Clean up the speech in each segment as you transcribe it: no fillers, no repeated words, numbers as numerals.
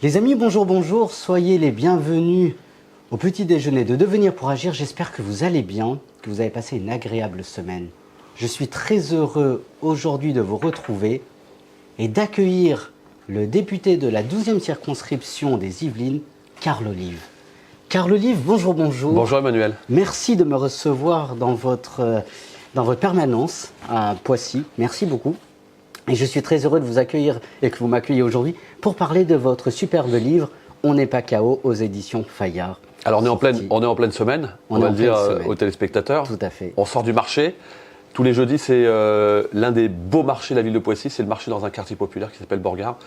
Les amis, bonjour, bonjour, soyez les bienvenus au petit déjeuner de Devenir pour agir. J'espère que vous allez bien, que vous avez passé une agréable semaine. Je suis très heureux aujourd'hui de vous retrouver et d'accueillir le député de la 12e circonscription des Yvelines, Carl Olive. Carl Olive, bonjour, bonjour. Bonjour Emmanuel. Merci de me recevoir dans votre permanence à Poissy. Merci beaucoup. Et je suis très heureux de vous accueillir et que vous m'accueillez aujourd'hui pour parler de votre superbe livre « On n'est pas KO » aux éditions Fayard. Alors on est en pleine semaine, on va le dire aux téléspectateurs. Tout à fait. On sort du marché. Tous les jeudis, c'est l'un des beaux marchés de la ville de Poissy. C'est le marché dans un quartier populaire qui s'appelle Borgard.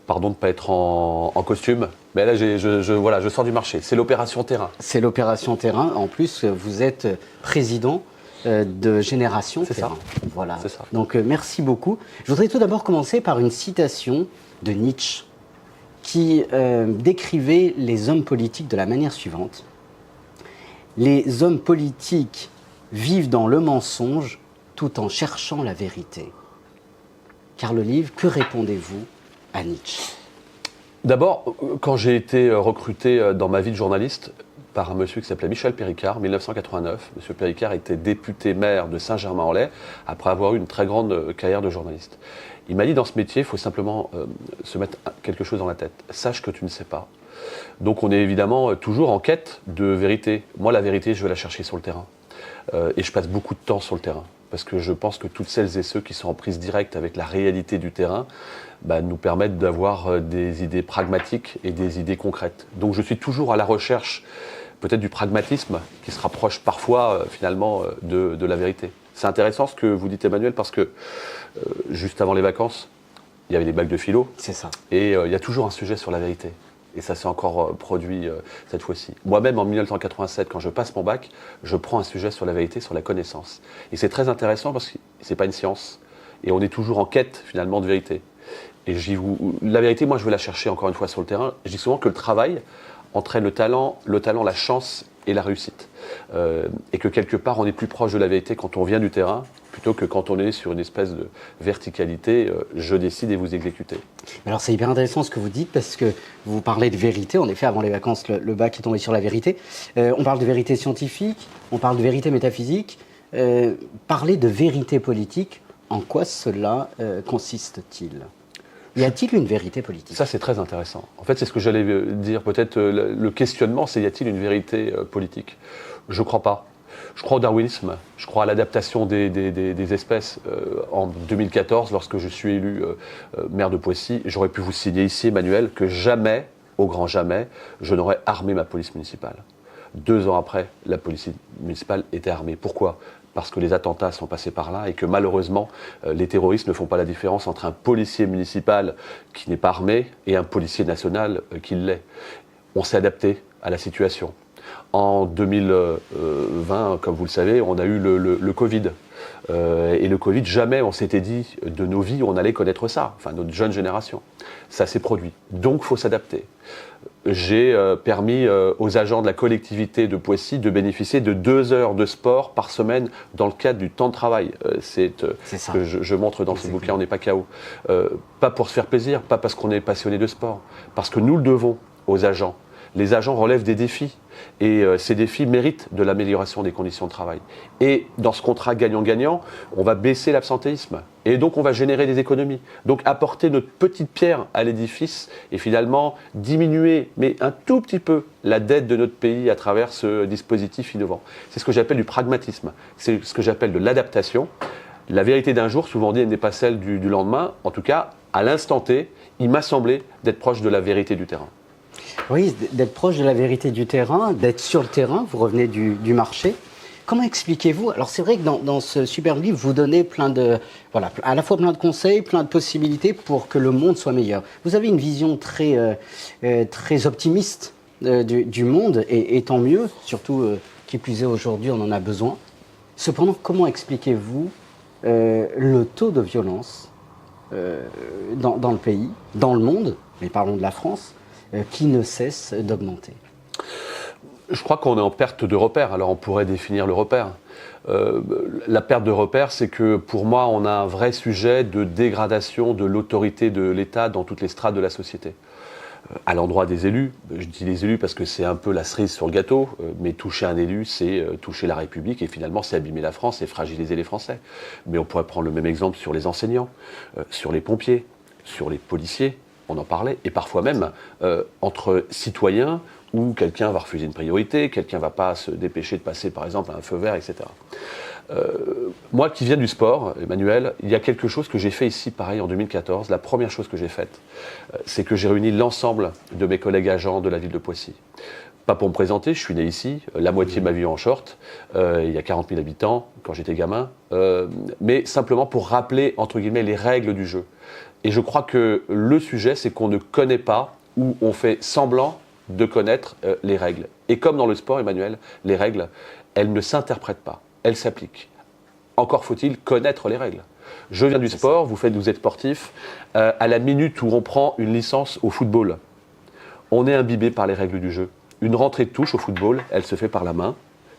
Pardon de ne pas être en costume, mais là je sors du marché. C'est l'opération terrain. C'est l'opération terrain. En plus, vous êtes président de Génération Terrain. Voilà. C'est ça. Donc merci beaucoup. Je voudrais tout d'abord commencer par une citation de Nietzsche qui décrivait les hommes politiques de la manière suivante. Les hommes politiques vivent dans le mensonge tout en cherchant la vérité. Carl Olive, que répondez-vous à Nietzsche? D'abord, quand j'ai été recruté dans ma vie de journaliste par un monsieur qui s'appelait Michel Péricard, en 1989. Monsieur Péricard était député maire de Saint-Germain-en-Laye après avoir eu une très grande carrière de journaliste. Il m'a dit, dans ce métier, il faut simplement se mettre quelque chose dans la tête. Sache que tu ne sais pas. Donc on est évidemment toujours en quête de vérité. Moi, la vérité, je vais la chercher sur le terrain. Et je passe beaucoup de temps sur le terrain. Parce que je pense que toutes celles et ceux qui sont en prise directe avec la réalité du terrain nous permettent d'avoir des idées pragmatiques et des idées concrètes. Donc je suis toujours à la recherche peut-être du pragmatisme qui se rapproche parfois finalement de la vérité. C'est intéressant ce que vous dites Emmanuel parce que juste avant les vacances, il y avait des bacs de philo. C'est ça. Et il y a toujours un sujet sur la vérité. Et ça s'est encore produit cette fois-ci. Moi-même, en 1987, quand je passe mon bac, je prends un sujet sur la vérité, sur la connaissance. Et c'est très intéressant parce que c'est pas une science. Et on est toujours en quête, finalement, de vérité. Et la vérité, moi, je veux la chercher, encore une fois, sur le terrain. Je dis souvent que le travail entraîne le talent, la chance et la réussite. Et que quelque part, on est plus proche de la vérité quand on vient du terrain, plutôt que quand on est sur une espèce de verticalité, je décide et vous exécutez. Alors c'est hyper intéressant ce que vous dites parce que vous parlez de vérité. En effet, avant les vacances, le bac est tombé sur la vérité. On parle de vérité scientifique, on parle de vérité métaphysique. Parler de vérité politique, en quoi cela consiste-t-il ? Y a-t-il une vérité politique ? Ça, c'est très intéressant. En fait, c'est ce que j'allais dire. Peut-être le questionnement, c'est y a-t-il une vérité politique ? Je ne crois pas. Je crois au darwinisme, je crois à l'adaptation des espèces. En 2014, lorsque je suis élu maire de Poissy, j'aurais pu vous signer ici, Emmanuel, que jamais, au grand jamais, je n'aurais armé ma police municipale. 2 ans après, la police municipale était armée. Pourquoi ? Parce que les attentats sont passés par là et que malheureusement, les terroristes ne font pas la différence entre un policier municipal qui n'est pas armé et un policier national qui l'est. On s'est adapté à la situation. En 2020, comme vous le savez, on a eu le Covid. Et le Covid, jamais on s'était dit de nos vies on allait connaître ça, enfin notre jeune génération. Ça s'est produit. Donc il faut s'adapter. J'ai permis aux agents de la collectivité de Poissy de bénéficier de 2 heures de sport par semaine dans le cadre du temps de travail. C'est ce que je montre dans ce bouquin, On n'est pas KO. Pas pour se faire plaisir, pas parce qu'on est passionné de sport, parce que nous le devons aux agents. Les agents relèvent des défis et ces défis méritent de l'amélioration des conditions de travail. Et dans ce contrat gagnant-gagnant, on va baisser l'absentéisme et donc on va générer des économies. Donc apporter notre petite pierre à l'édifice et finalement diminuer, mais un tout petit peu, la dette de notre pays à travers ce dispositif innovant. C'est ce que j'appelle du pragmatisme, c'est ce que j'appelle de l'adaptation. La vérité d'un jour, souvent dit, elle n'est pas celle du lendemain. En tout cas, à l'instant T, il m'a semblé d'être proche de la vérité du terrain. Oui, d'être proche de la vérité du terrain, d'être sur le terrain, vous revenez du marché. Comment expliquez-vous ? Alors c'est vrai que dans ce superbe livre, vous donnez à la fois plein de conseils, plein de possibilités pour que le monde soit meilleur. Vous avez une vision très optimiste du monde, et tant mieux, surtout qui plus est aujourd'hui, on en a besoin. Cependant, comment expliquez-vous le taux de violence dans le pays, dans le monde, mais parlons de la France, qui ne cesse d'augmenter? Je crois qu'on est en perte de repère, alors on pourrait définir le repère. La perte de repère, c'est que pour moi, on a un vrai sujet de dégradation de l'autorité de l'État dans toutes les strates de la société. à l'endroit des élus. Je dis les élus parce que c'est un peu la cerise sur le gâteau, mais toucher un élu, c'est toucher la République et finalement c'est abîmer la France et fragiliser les Français. Mais on pourrait prendre le même exemple sur les enseignants, sur les pompiers, sur les policiers, on en parlait, et parfois même entre citoyens où quelqu'un va refuser une priorité, quelqu'un ne va pas se dépêcher de passer par exemple à un feu vert, etc. Moi qui viens du sport, Emmanuel, il y a quelque chose que j'ai fait ici, pareil, en 2014. La première chose que j'ai faite, c'est que j'ai réuni l'ensemble de mes collègues agents de la ville de Poissy. Pas pour me présenter, je suis né ici, la moitié de ma vie en short, il y a 40 000 habitants quand j'étais gamin, mais simplement pour rappeler, entre guillemets, les règles du jeu. Et je crois que le sujet, c'est qu'on ne connaît pas ou on fait semblant de connaître les règles. Et comme dans le sport, Emmanuel, les règles, elles ne s'interprètent pas. Elle s'applique. Encore faut-il connaître les règles. Je viens du sport, vous êtes sportif. À la minute où on prend une licence au football, on est imbibé par les règles du jeu. Une rentrée de touche au football, elle se fait par la main,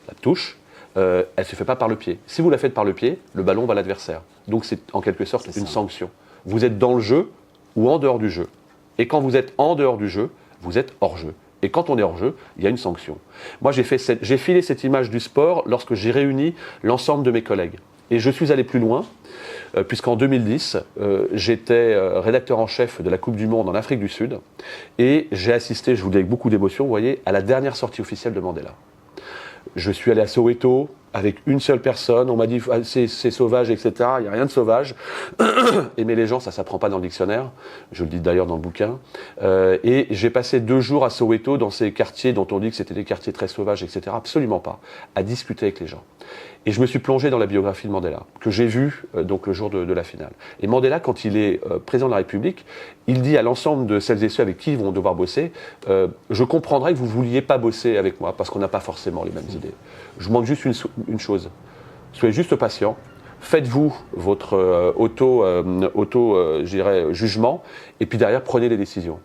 la touche, elle ne se fait pas par le pied. Si vous la faites par le pied, le ballon va à l'adversaire. Donc c'est en quelque sorte une sanction. Vous êtes dans le jeu ou en dehors du jeu. Et quand vous êtes en dehors du jeu, vous êtes hors jeu. Et quand on est hors jeu, il y a une sanction. Moi, j'ai filé cette image du sport lorsque j'ai réuni l'ensemble de mes collègues. Et je suis allé plus loin, puisqu'en 2010, j'étais rédacteur en chef de la Coupe du Monde en Afrique du Sud. Et j'ai assisté, je vous le dis avec beaucoup d'émotion, vous voyez, à la dernière sortie officielle de Mandela. Je suis allé à Soweto avec une seule personne. On m'a dit c'est sauvage, etc. Il n'y a rien de sauvage. Aimer les gens, ça ne s'apprend pas dans le dictionnaire. Je le dis d'ailleurs dans le bouquin. Et j'ai passé 2 jours à Soweto, dans ces quartiers dont on dit que c'était des quartiers très sauvages, etc. Absolument pas. À discuter avec les gens. Et je me suis plongé dans la biographie de Mandela, que j'ai vue donc le jour de la finale. Et Mandela, quand il est président de la République, il dit à l'ensemble de celles et ceux avec qui ils vont devoir bosser, je comprendrais que vous ne vouliez pas bosser avec moi, parce qu'on n'a pas forcément les mêmes idées. Je vous demande juste une chose, soyez juste patient, faites-vous votre jugement, et puis derrière, prenez les décisions.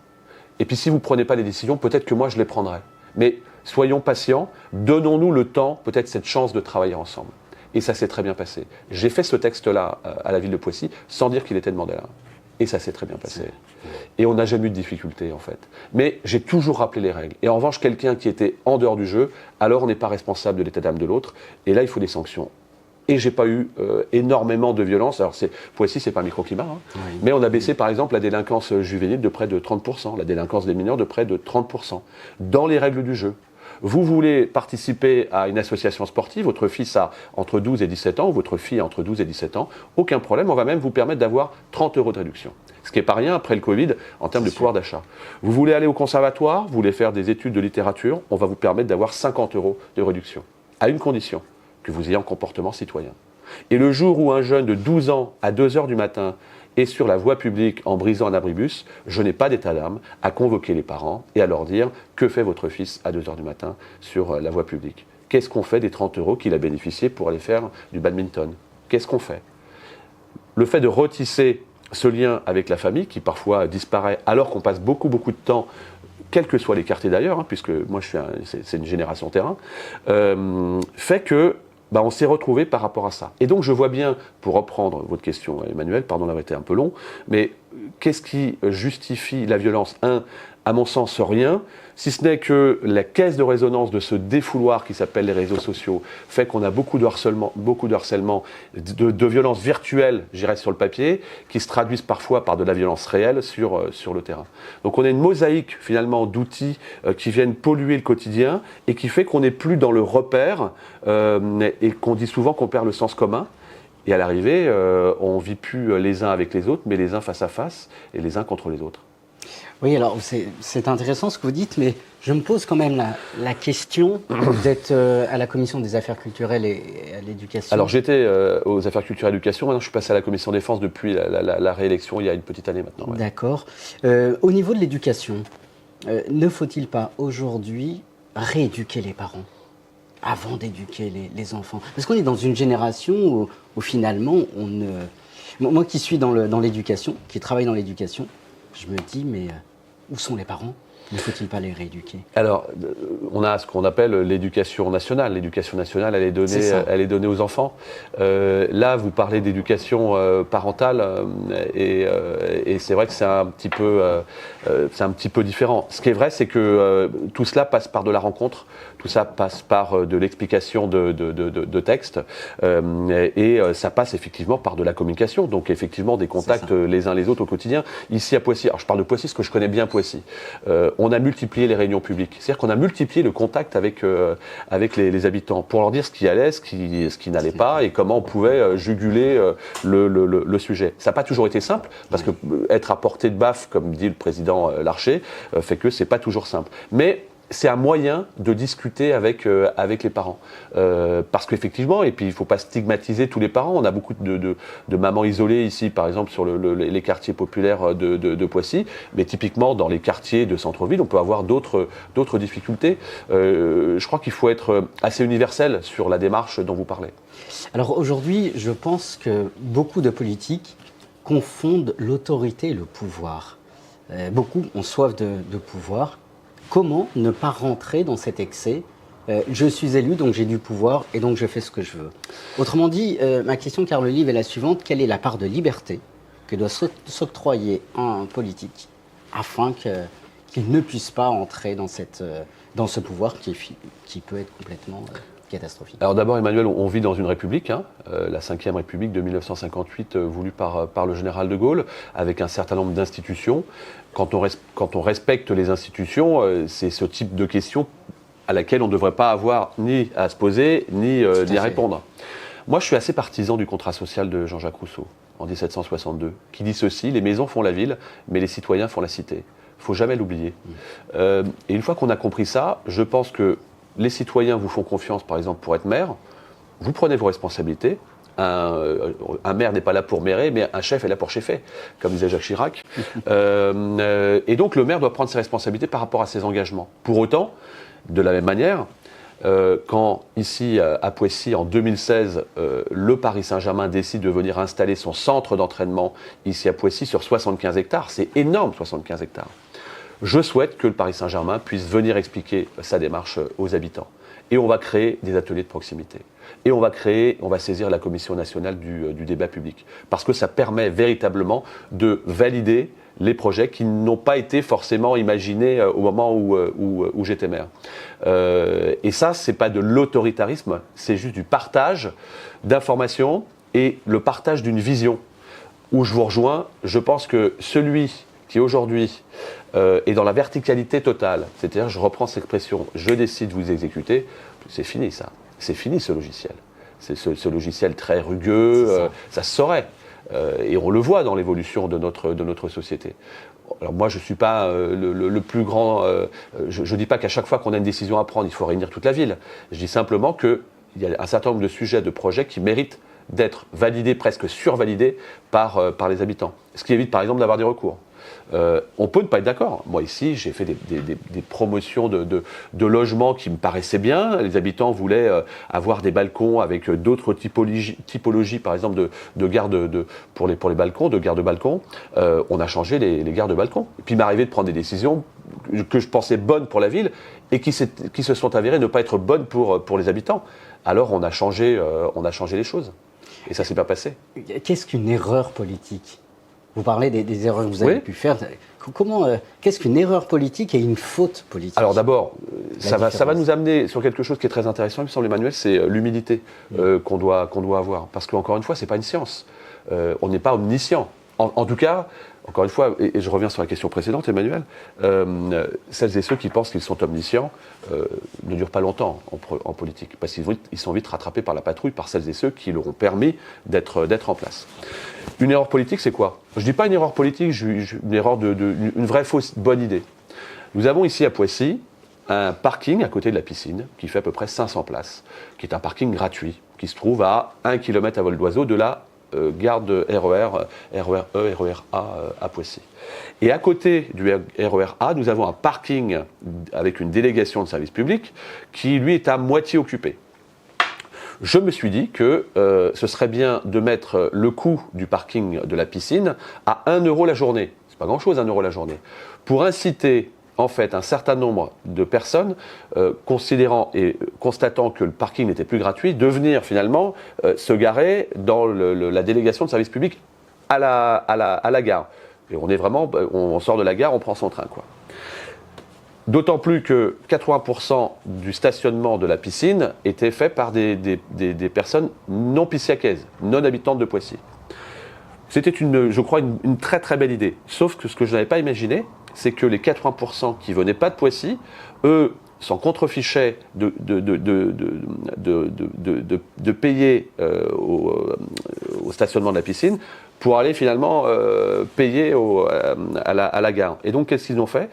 Et puis si vous ne prenez pas les décisions, peut-être que moi je les prendrai. Mais soyons patients, donnons-nous le temps, peut-être cette chance de travailler ensemble. Et ça s'est très bien passé. J'ai fait ce texte-là à la ville de Poissy, sans dire qu'il était de Mandela. Et ça s'est très bien passé. Et on n'a jamais eu de difficulté, en fait. Mais j'ai toujours rappelé les règles. Et en revanche, quelqu'un qui était en dehors du jeu, alors on n'est pas responsable de l'état d'âme de l'autre. Et là, il faut des sanctions. Et j'ai pas eu énormément de violence. Alors Poissy, c'est pas un microclimat, hein. Oui. Mais on a baissé par exemple la délinquance juvénile de près de 30%, la délinquance des mineurs de près de 30%, dans les règles du jeu. Vous voulez participer à une association sportive, votre fils a entre 12 et 17 ans, ou votre fille a entre 12 et 17 ans, aucun problème, on va même vous permettre d'avoir 30 € de réduction. Ce qui n'est pas rien après le Covid en termes de pouvoir d'achat. Vous voulez aller au conservatoire, vous voulez faire des études de littérature, on va vous permettre d'avoir 50 € de réduction, à une condition, que vous ayez un comportement citoyen. Et le jour où un jeune de 12 ans à 2 h du matin est sur la voie publique en brisant un abribus, je n'ai pas d'état d'âme à convoquer les parents et à leur dire « Que fait votre fils à 2 h du matin sur la voie publique ?» Qu'est-ce qu'on fait des 30 € qu'il a bénéficié pour aller faire du badminton? Qu'est-ce qu'on fait? Le fait de retisser ce lien avec la famille, qui parfois disparaît alors qu'on passe beaucoup de temps, quels que soient les quartiers d'ailleurs, hein, puisque moi c'est une génération terrain, fait que on s'est retrouvé par rapport à ça. Et donc je vois bien, pour reprendre votre question Emmanuel, pardon d'avoir été un peu long, mais qu'est-ce qui justifie la violence? À mon sens, rien, si ce n'est que la caisse de résonance de ce défouloir qui s'appelle les réseaux sociaux fait qu'on a beaucoup de harcèlement, de violences virtuelles, j'irais sur le papier, qui se traduisent parfois par de la violence réelle sur le terrain. Donc on a une mosaïque finalement d'outils qui viennent polluer le quotidien et qui fait qu'on n'est plus dans le repère et qu'on dit souvent qu'on perd le sens commun. Et à l'arrivée, on ne vit plus les uns avec les autres, mais les uns face à face et les uns contre les autres. Oui, alors c'est intéressant ce que vous dites, mais je me pose quand même la question. Vous êtes à la commission des affaires culturelles et à l'éducation. Alors j'étais aux affaires culturelles et l'éducation, maintenant je suis passé à la commission défense depuis la réélection il y a une petite année maintenant. Ouais. D'accord. Au niveau de l'éducation, ne faut-il pas aujourd'hui rééduquer les parents avant d'éduquer les enfants? Parce qu'on est dans une génération où finalement on ne... Moi qui suis dans l'éducation, qui travaille dans l'éducation, je me dis, mais où sont les parents? Ne faut-il pas les rééduquer? Alors, on a ce qu'on appelle l'éducation nationale. L'éducation nationale, elle est donnée aux enfants. Là, vous parlez d'éducation parentale, et c'est vrai que c'est un petit peu différent. Ce qui est vrai, c'est que tout cela passe par de la rencontre, tout ça passe par de l'explication de textes, et ça passe effectivement par de la communication. Donc, effectivement, des contacts les uns les autres au quotidien. Ici à Poissy, alors je parle de Poissy parce que je connais bien Poissy. On a multiplié les réunions publiques. C'est-à-dire qu'on a multiplié le contact avec les habitants pour leur dire ce qui allait, ce qui n'allait pas et comment on pouvait juguler le sujet. Ça n'a pas toujours été simple parce que être à portée de baffe, comme dit le président Larcher, fait que c'est pas toujours simple. Mais c'est un moyen de discuter avec les parents. Parce qu'effectivement, et puis il ne faut pas stigmatiser tous les parents, on a beaucoup de mamans isolées ici, par exemple, sur les quartiers populaires de Poissy, mais typiquement dans les quartiers de centre-ville, on peut avoir d'autres difficultés. Je crois qu'il faut être assez universel sur la démarche dont vous parlez. Alors aujourd'hui, je pense que beaucoup de politiques confondent l'autorité et le pouvoir. Beaucoup ont soif de pouvoir. Comment ne pas rentrer dans cet excès? Je suis élu, donc j'ai du pouvoir et donc je fais ce que je veux. Autrement dit, ma question, car le livre est la suivante: quelle est la part de liberté que doit s'octroyer un politique afin qu'il ne puisse pas entrer dans ce pouvoir qui peut être complètement catastrophique? Alors d'abord, Emmanuel, on vit dans une république, la 5e République de 1958, voulue par le général de Gaulle, avec un certain nombre d'institutions. Quand on respecte les institutions, c'est ce type de questions à laquelle on ne devrait pas avoir ni à se poser, ni à répondre. Moi, je suis assez partisan du contrat social de Jean-Jacques Rousseau, en 1762, qui dit ceci: les maisons font la ville, mais les citoyens font la cité. Il ne faut jamais l'oublier. Et une fois qu'on a compris ça, je pense que les citoyens vous font confiance, par exemple, pour être maire, vous prenez vos responsabilités. Un maire n'est pas là pour mairer, mais un chef est là pour cheffer, comme disait Jacques Chirac. Et donc le maire doit prendre ses responsabilités par rapport à ses engagements. Pour autant, de la même manière, quand ici à Poissy, en 2016, le Paris Saint-Germain décide de venir installer son centre d'entraînement ici à Poissy sur 75 hectares, c'est énorme, 75 hectares. Je souhaite que le Paris Saint-Germain puisse venir expliquer sa démarche aux habitants. Et on va créer des ateliers de proximité. Et on va saisir la Commission nationale du débat public. Parce que ça permet véritablement de valider les projets qui n'ont pas été forcément imaginés au moment où j'étais maire. Et ça, c'est pas de l'autoritarisme, c'est juste du partage d'informations et le partage d'une vision. Où je vous rejoins, je pense que celui qui aujourd'hui est dans la verticalité totale, c'est-à-dire, je reprends cette expression, je décide, vous exécutez, c'est fini ça. C'est fini ce logiciel. C'est ce logiciel très rugueux, ça se saurait. Et on le voit dans l'évolution de notre société. Alors moi, je ne suis pas le plus grand... je ne dis pas qu'à chaque fois qu'on a une décision à prendre, il faut réunir toute la ville. Je dis simplement qu'il y a un certain nombre de sujets, de projets qui méritent d'être validés, presque survalidés par les habitants. Ce qui évite par exemple d'avoir des recours. On peut ne pas être d'accord. Moi ici, j'ai fait des promotions de logements qui me paraissaient bien. Les habitants voulaient avoir des balcons avec d'autres typologies, par exemple de garde pour les balcons, de garde-balcons. On a changé les garde-balcons. Et puis il m'est arrivé de prendre des décisions que je pensais bonnes pour la ville et qui se sont avérées ne pas être bonnes pour les habitants. Alors on a changé les choses. Et ça ne s'est pas passé. Qu'est-ce qu'une erreur politique? Vous parlez des erreurs que vous avez pu faire. Qu'est-ce qu'une erreur politique et une faute politique? Alors d'abord, ça va nous amener sur quelque chose qui est très intéressant, il me semble, Emmanuel, c'est l'humilité qu'on doit avoir. Parce qu'encore une fois, ce n'est pas une science. On n'est pas omniscient. En tout cas, encore une fois, et je reviens sur la question précédente, Emmanuel, celles et ceux qui pensent qu'ils sont omniscients ne durent pas longtemps en politique, parce qu'ils sont vite rattrapés par la patrouille, par celles et ceux qui leur ont permis d'être en place. Une erreur politique, c'est quoi? Je ne dis pas une erreur politique, une erreur une vraie fausse bonne idée. Nous avons ici à Poissy un parking à côté de la piscine qui fait à peu près 500 places, qui est un parking gratuit, qui se trouve à 1 km à vol d'oiseau de la gare de RER E, RER A à Poissy. Et à côté du RER A, nous avons un parking avec une délégation de service public qui, lui, est à moitié occupé. Je me suis dit que ce serait bien de mettre le coût du parking de la piscine à 1 € la journée. C'est pas grand-chose, 1 € la journée. Pour inciter en fait un certain nombre de personnes, considérant et constatant que le parking n'était plus gratuit, de venir finalement se garer dans la délégation de service public à la gare. Et on sort de la gare, on prend son train, quoi. D'autant plus que 80% du stationnement de la piscine était fait par des personnes non pissiacaises, non habitantes de Poissy. C'était, je crois, une très très belle idée. Sauf que ce que je n'avais pas imaginé, c'est que les 80% qui venaient pas de Poissy, eux, s'en contrefichaient de payer au stationnement de la piscine pour aller finalement payer à la gare. Et donc, qu'est-ce qu'ils ont fait ?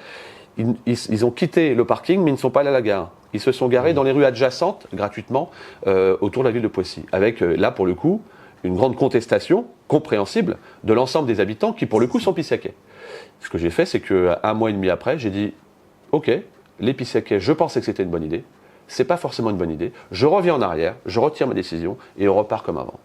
Ils ont quitté le parking, mais ils ne sont pas allés à la gare. Ils se sont garés dans les rues adjacentes, gratuitement, autour de la ville de Poissy. Avec, là, pour le coup, une grande contestation, compréhensible, de l'ensemble des habitants qui, pour le coup, sont pissiaquais. Ce que j'ai fait, c'est qu'un mois et demi après, j'ai dit « Ok, les pissiaquais, je pensais que c'était une bonne idée. C'est pas forcément une bonne idée. Je reviens en arrière, je retire ma décision et on repart comme avant. »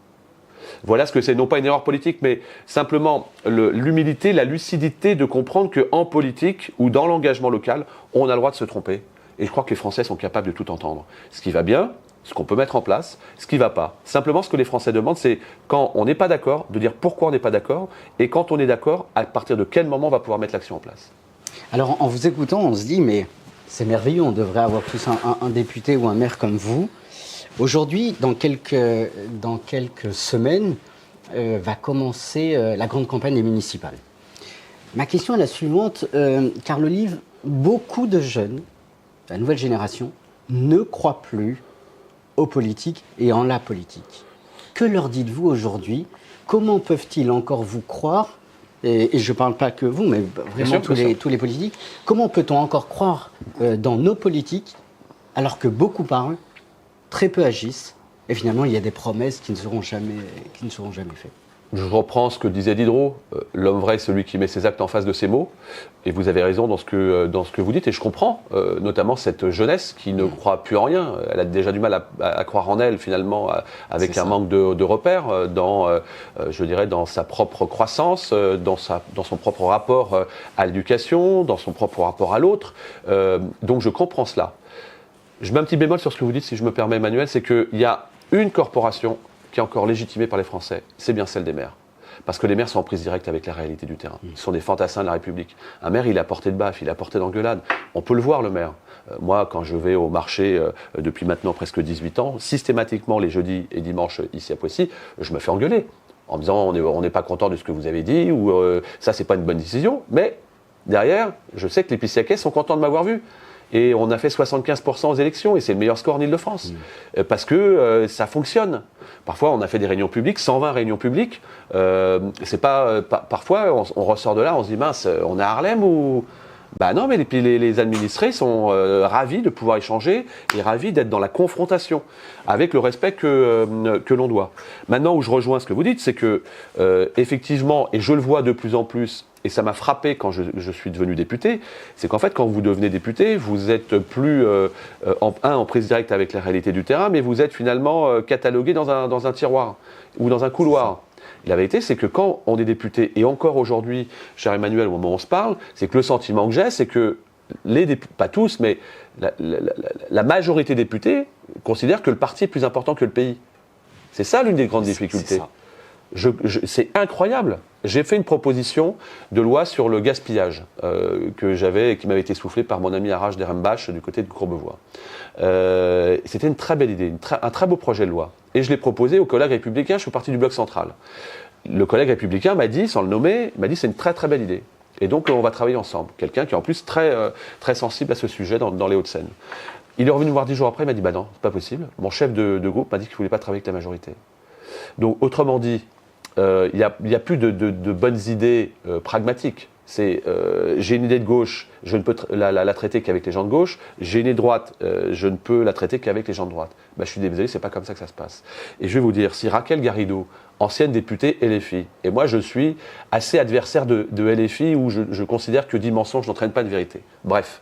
Voilà ce que c'est, non pas une erreur politique, mais simplement l'humilité, la lucidité de comprendre qu'en politique ou dans l'engagement local, on a le droit de se tromper. Et je crois que les Français sont capables de tout entendre. Ce qui va bien, ce qu'on peut mettre en place, ce qui ne va pas. Simplement, ce que les Français demandent, c'est quand on n'est pas d'accord, de dire pourquoi on n'est pas d'accord, et quand on est d'accord, à partir de quel moment on va pouvoir mettre l'action en place. Alors, en vous écoutant, on se dit, mais c'est merveilleux, on devrait avoir tous un député ou un maire comme vous. Aujourd'hui, dans quelques semaines, va commencer la grande campagne des municipales. Ma question est la suivante, car le livre, beaucoup de jeunes, la nouvelle génération, ne croient plus aux politiques et en la politique. Que leur dites-vous aujourd'hui ? Comment peuvent-ils encore vous croire ? Et je ne parle pas que vous, mais vraiment tous les politiques. Comment peut-on encore croire dans nos politiques alors que beaucoup parlent, très peu agissent, et finalement il y a des promesses qui ne seront jamais faites. Je reprends ce que disait Diderot, l'homme vrai est celui qui met ses actes en face de ses mots, et vous avez raison dans ce que vous dites, et je comprends notamment cette jeunesse qui ne croit plus en rien, elle a déjà du mal à croire en elle finalement, avec un manque de repères, je dirais dans sa propre croissance, dans son propre rapport à l'éducation, dans son propre rapport à l'autre, donc je comprends cela. Je mets un petit bémol sur ce que vous dites, si je me permets, Emmanuel, c'est qu'il y a une corporation qui est encore légitimée par les Français, c'est bien celle des maires. Parce que les maires sont en prise directe avec la réalité du terrain. Ils sont des fantassins de la République. Un maire, il est à portée de baffe, il est à portée d'engueulade. On peut le voir, le maire. Moi, quand je vais au marché depuis maintenant presque 18 ans, systématiquement les jeudis et dimanches ici à Poissy, je me fais engueuler en me disant on n'est pas content de ce que vous avez dit ou ça, c'est pas une bonne décision. Mais derrière, je sais que les Pissiaquais sont contents de m'avoir vu. Et on a fait 75% aux élections, et c'est le meilleur score en Ile-de-France. Parce que ça fonctionne. Parfois, on a fait des réunions publiques, 120 réunions publiques. C'est pas, parfois, on ressort de là, on se dit, mince, on est à Harlem ou... Bah non, mais les administrés sont ravis de pouvoir échanger et ravis d'être dans la confrontation, avec le respect que l'on doit. Maintenant, où je rejoins ce que vous dites, c'est que, effectivement, et je le vois de plus en plus, et ça m'a frappé quand je suis devenu député, c'est qu'en fait, quand vous devenez député, vous êtes plus en prise directe avec la réalité du terrain, mais vous êtes finalement catalogué dans un tiroir ou dans un couloir. La vérité, c'est que quand on est député, et encore aujourd'hui, cher Emmanuel, au moment où on se parle, c'est que le sentiment que j'ai, c'est que pas tous, mais la majorité des députés considèrent que le parti est plus important que le pays. C'est ça l'une des grandes difficultés. C'est incroyable. J'ai fait une proposition de loi sur le gaspillage que j'avais et qui m'avait été soufflée par mon ami Arash Derembach du côté de Courbevoie. C'était une très belle idée, un très beau projet de loi. Et je l'ai proposé aux collègues républicains, je fais partie du bloc central. Le collègue républicain m'a dit, sans le nommer, c'est une très très belle idée. Et donc on va travailler ensemble. Quelqu'un qui est en plus très, très sensible à ce sujet dans les Hauts-de-Seine. Il est revenu me voir 10 jours après, il m'a dit non, c'est pas possible. Mon chef de groupe m'a dit qu'il ne voulait pas travailler avec la majorité. Donc autrement dit, il n'y a plus de bonnes idées pragmatiques. J'ai une idée de gauche, je ne peux la traiter qu'avec les gens de gauche. J'ai une idée de droite, je ne peux la traiter qu'avec les gens de droite. Je suis désolé, c'est pas comme ça que ça se passe. Et je vais vous dire, si Raquel Garrido, ancienne députée LFI, et moi je suis assez adversaire de LFI où je considère que 10 mensonges n'entraînent pas de vérité. Bref.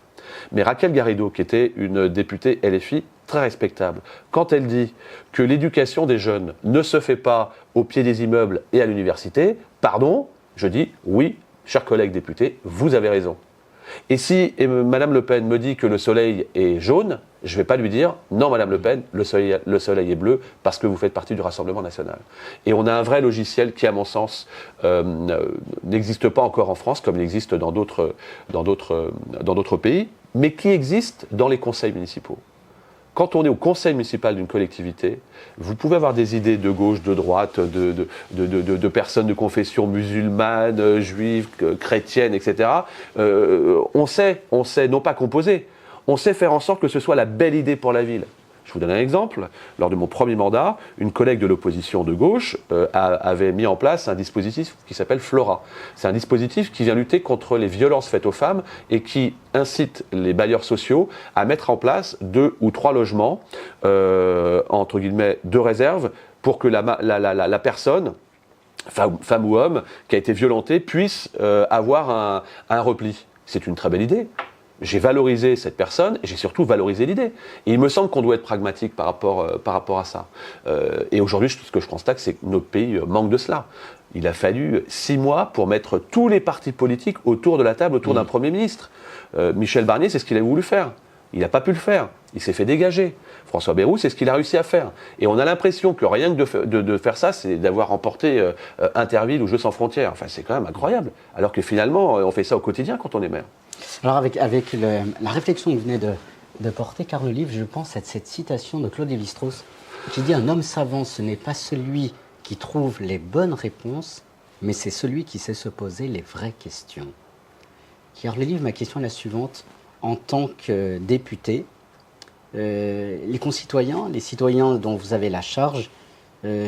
Mais Raquel Garrido, qui était une députée LFI très respectable, quand elle dit que l'éducation des jeunes ne se fait pas au pied des immeubles et à l'université, pardon, je dis oui, chers collègues députés, vous avez raison. Et si Madame Le Pen me dit que le soleil est jaune, je ne vais pas lui dire non, Madame Le Pen, le soleil est bleu parce que vous faites partie du Rassemblement national. Et on a un vrai logiciel qui, à mon sens, n'existe pas encore en France comme il existe dans d'autres pays, mais qui existe dans les conseils municipaux. Quand on est au conseil municipal d'une collectivité, vous pouvez avoir des idées de gauche, de droite, de personnes de confession musulmane, juive, chrétienne, etc. On sait non pas composer, on sait faire en sorte que ce soit la belle idée pour la ville. Je vous donne un exemple. Lors de mon premier mandat, une collègue de l'opposition de gauche avait mis en place un dispositif qui s'appelle Flora. C'est un dispositif qui vient lutter contre les violences faites aux femmes et qui incite les bailleurs sociaux à mettre en place 2 ou 3 logements, entre guillemets, de réserve, pour que la personne, femme ou homme, qui a été violentée, puisse avoir un repli. C'est une très belle idée. J'ai valorisé cette personne et j'ai surtout valorisé l'idée. Et il me semble qu'on doit être pragmatique par rapport à ça. Et aujourd'hui, ce que je constate, c'est que notre pays manque de cela. Il a fallu 6 mois pour mettre tous les partis politiques autour de la table, autour d'un Premier ministre. Michel Barnier, c'est ce qu'il a voulu faire. Il n'a pas pu le faire. Il s'est fait dégager. François Bayrou, c'est ce qu'il a réussi à faire. Et on a l'impression que rien que de faire ça, c'est d'avoir remporté Interville ou Jeux sans frontières. Enfin, c'est quand même incroyable. Alors que finalement, on fait ça au quotidien quand on est maire. Alors avec la réflexion que vous venez de porter, Carl Olive, je pense à cette citation de Claude Lévi-Strauss qui dit « Un homme savant, ce n'est pas celui qui trouve les bonnes réponses, mais c'est celui qui sait se poser les vraies questions. » Carl Olive, ma question est la suivante. En tant que député, les concitoyens, les citoyens dont vous avez la charge,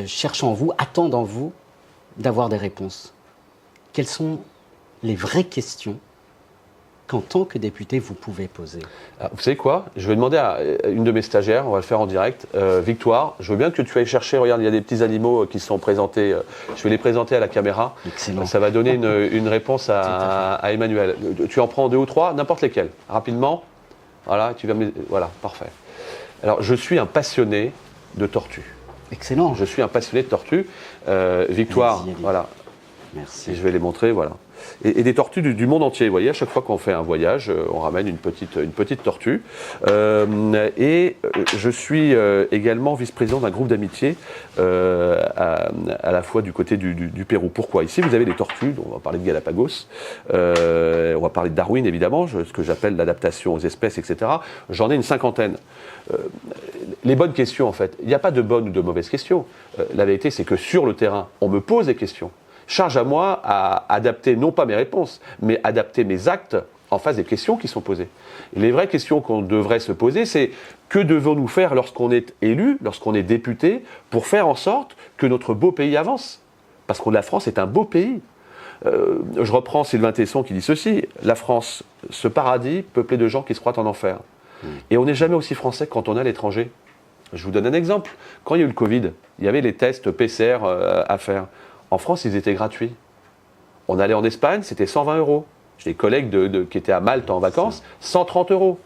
cherchent en vous, attendent en vous d'avoir des réponses. Quelles sont les vraies questions qu'en tant que député, vous pouvez poser? Alors, vous savez quoi? Je vais demander à une de mes stagiaires, on va le faire en direct, Victoire, je veux bien que tu ailles chercher, regarde, il y a des petits animaux qui sont présentés, je vais les présenter à la caméra. Excellent. Ça va donner une réponse à Emmanuel. Tu en prends 2 ou 3, n'importe lesquels, rapidement. Voilà, voilà, parfait. Alors, je suis un passionné de tortues. Excellent. Je suis un passionné de tortues. Victoire, allez-y. Voilà. Merci. Et je vais les montrer, voilà. Et des tortues du monde entier. Vous voyez, à chaque fois qu'on fait un voyage, on ramène une petite tortue. Et je suis également vice-président d'un groupe d'amitié à la fois du côté du Pérou. Pourquoi? Ici, vous avez des tortues, on va parler de Galapagos, on va parler de Darwin, évidemment, ce que j'appelle l'adaptation aux espèces, etc. J'en ai une 50aine. Les bonnes questions, en fait, il n'y a pas de bonnes ou de mauvaises questions. La vérité, c'est que sur le terrain, on me pose des questions. Charge à moi à adapter, non pas mes réponses, mais adapter mes actes en face des questions qui sont posées. Et les vraies questions qu'on devrait se poser, c'est que devons-nous faire lorsqu'on est élu, lorsqu'on est député, pour faire en sorte que notre beau pays avance? Parce que la France est un beau pays. Je reprends Sylvain Tesson qui dit ceci, la France, ce paradis peuplé de gens qui se croient en enfer. Et on n'est jamais aussi français que quand on est à l'étranger. Je vous donne un exemple. Quand il y a eu le Covid, il y avait les tests PCR à faire. En France, ils étaient gratuits. On allait en Espagne, c'était 120 €. J'ai des collègues qui étaient à Malte en vacances, 130 €.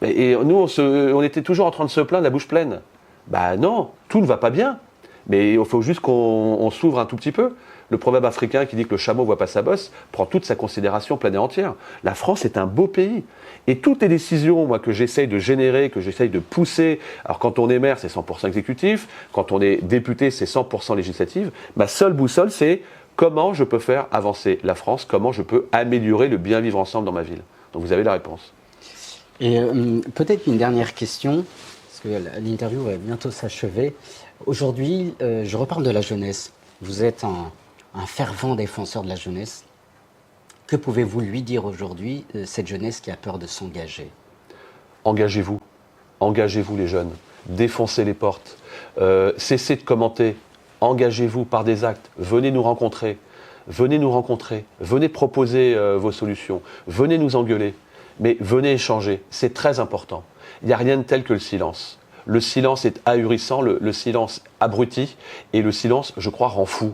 Et nous, on était toujours en train de se plaindre, la bouche pleine. Ben non, tout ne va pas bien. Mais il faut juste qu'on s'ouvre un tout petit peu. Le proverbe africain qui dit que le chameau ne voit pas sa bosse prend toute sa considération pleine et entière. La France est un beau pays. Et toutes les décisions, moi, que j'essaye de générer, que j'essaye de pousser, alors quand on est maire, c'est 100% exécutif, quand on est député, c'est 100% législatif, ma seule boussole, c'est comment je peux faire avancer la France, comment je peux améliorer le bien vivre ensemble dans ma ville. Donc vous avez la réponse. Et peut-être une dernière question, parce que l'interview va bientôt s'achever. Aujourd'hui, je reparle de la jeunesse. Vous êtes un fervent défenseur de la jeunesse. Que pouvez-vous lui dire aujourd'hui, cette jeunesse qui a peur de s'engager? Engagez-vous. Engagez-vous les jeunes. Défoncez les portes. Cessez de commenter. Engagez-vous par des actes. Venez nous rencontrer. Venez nous rencontrer. Venez proposer vos solutions. Venez nous engueuler. Mais venez échanger. C'est très important. Il n'y a rien de tel que le silence. Le silence est ahurissant, le silence abrutit. Et le silence, je crois, rend fou.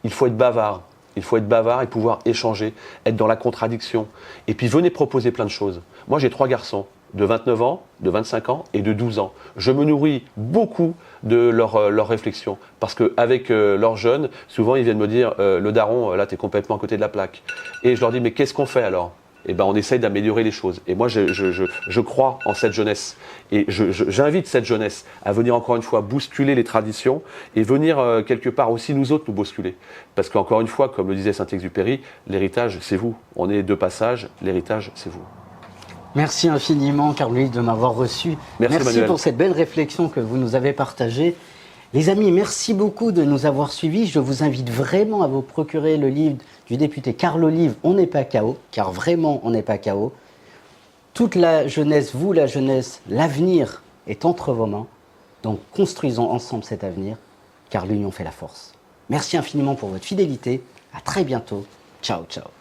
Il faut être bavard. Il faut être bavard et pouvoir échanger, être dans la contradiction. Et puis venez proposer plein de choses. Moi, j'ai 3 garçons, de 29 ans, de 25 ans et de 12 ans. Je me nourris beaucoup de leurs réflexions. Parce qu'avec leurs jeunes, souvent, ils viennent me dire « Le daron, là, tu es complètement à côté de la plaque. » Et je leur dis « Mais qu'est-ce qu'on fait alors ?» eh ben, on essaye d'améliorer les choses. Et moi, je crois en cette jeunesse. Et j'invite cette jeunesse à venir encore une fois bousculer les traditions et venir quelque part aussi nous autres nous bousculer. Parce qu'encore une fois, comme le disait Saint-Exupéry, l'héritage, c'est vous. On est de passage, l'héritage, c'est vous. Merci infiniment, Carl-Louis, de m'avoir reçu. Merci pour cette belle réflexion que vous nous avez partagée. Les amis, merci beaucoup de nous avoir suivis. Je vous invite vraiment à vous procurer le livre du député Carl Olive, On n'est pas KO, car vraiment, on n'est pas KO. Toute la jeunesse, vous la jeunesse, l'avenir est entre vos mains. Donc construisons ensemble cet avenir, car l'union fait la force. Merci infiniment pour votre fidélité. À très bientôt. Ciao, ciao.